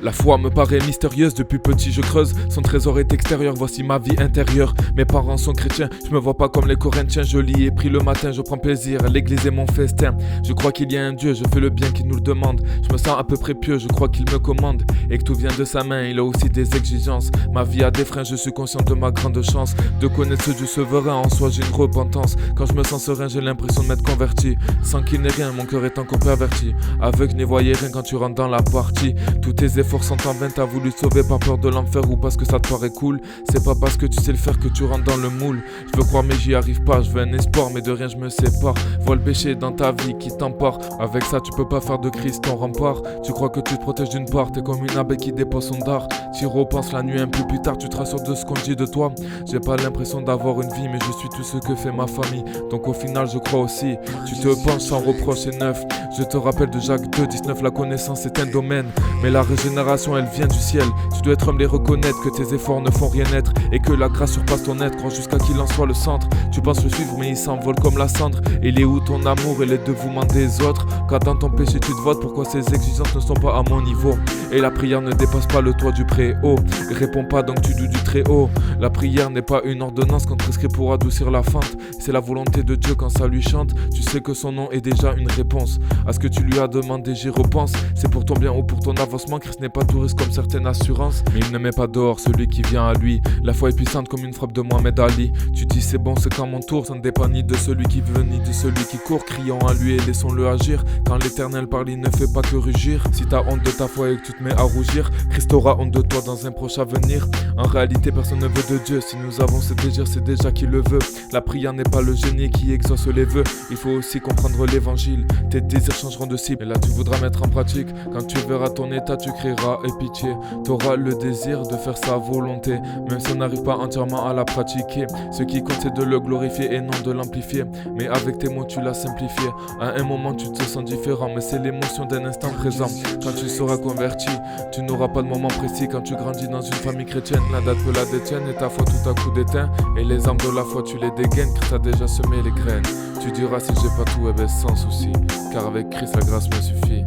La foi me paraît mystérieuse, depuis petit je creuse. Son trésor est extérieur, voici ma vie intérieure. Mes parents sont chrétiens, je me vois pas comme les Corinthiens. Je lis et prie le matin, je prends plaisir, l'église est mon festin. Je crois qu'il y a un Dieu, je fais le bien qu'il nous le demande. Je me sens à peu près pieux, je crois qu'il me commande. Et que tout vient de sa main, il a aussi des exigences. Ma vie a des freins, je suis conscient de ma grande chance de connaître ce Dieu souverain, en soi j'ai une repentance. Quand je me sens serein, j'ai l'impression de m'être converti. Sans qu'il n'ait rien, mon cœur est encore perverti. Aveugle, n'y voyais rien quand tu rentres dans la partie. Tous tes efforts sont en vain, t'as voulu te sauver par peur de l'enfer ou parce que ça te paraît cool. C'est pas parce que tu sais le faire que tu rentres dans le moule. Je veux croire mais j'y arrive pas, je veux un espoir mais de rien je me sépare. Vois le péché dans ta vie qui t'empare. Avec ça tu peux pas faire de Christ ton rempart. Tu crois que tu te protèges d'une part, t'es comme une abeille qui dépose son dard. Tu repenses la nuit un peu plus tard, tu te rassures de ce qu'on dit de toi. J'ai pas l'impression d'avoir une vie mais je suis tout ce que fait ma famille. Donc au final je crois aussi, tu te penches sans reproche et neuf. Je te rappelle de Jacques 2,19, la connaissance est un domaine, mais la régénération elle vient du ciel. Tu dois être humble et reconnaître que tes efforts ne font rien être et que la grâce surpasse ton être. Crois jusqu'à qu'il en soit le centre. Tu penses le suivre mais il s'envole comme la cendre. Il est où ton amour et les dévouements des autres? Quand dans ton péché tu te votes, pourquoi ces exigences ne sont pas à mon niveau? Et la prière ne dépasse pas le toit du préau. Réponds pas donc tu doutes du très haut. La prière n'est pas une ordonnance qu'on te prescrit pour adoucir la fente. C'est la volonté de Dieu quand ça lui chante. Tu sais que son nom est déjà une réponse à ce que tu lui as demandé, j'y repense. C'est pour ton bien ou pour ton avancement. Christ n'est pas touriste comme certaines assurances, mais il ne met pas dehors celui qui vient à lui. La foi est puissante comme une frappe de Mohamed Ali. Tu dis c'est bon, c'est quand mon tour. Ça ne dépend ni de celui qui veut ni de celui qui court. Crions à lui et laissons-le agir. Quand l'Éternel parle, il ne fait pas que rugir. Si t'as honte de ta foi et que tu te mets à rougir, Christ aura honte de toi dans un proche avenir. En réalité personne ne veut de Dieu. Si nous avons ce désir, c'est déjà qu'il le veut. La prière n'est pas le génie qui exauce les vœux. Il faut aussi comprendre l'évangile. Tes désirs changeront de cible et là tu voudras mettre en pratique. Quand tu verras ton état, tu crieras et pitié. T'auras le désir de faire sa volonté, même si on n'arrive pas entièrement à la pratiquer. Ce qui compte c'est de le glorifier et non de l'amplifier. Mais avec tes mots tu l'as simplifié. À un moment tu te sens différent, mais c'est l'émotion d'un instant présent. Quand tu seras converti, tu n'auras pas de moment précis. Quand tu grandis dans une famille chrétienne, la date peut la détienne et ta foi tout à coup d'éteint. Et les armes de la foi tu les dégaines, Christ a déjà semé les graines. Tu diras si j'ai pas tout, eh ben sans souci, car avec Christ la grâce me suffit.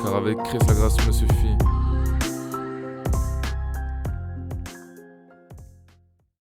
Car avec Christ la grâce me suffit.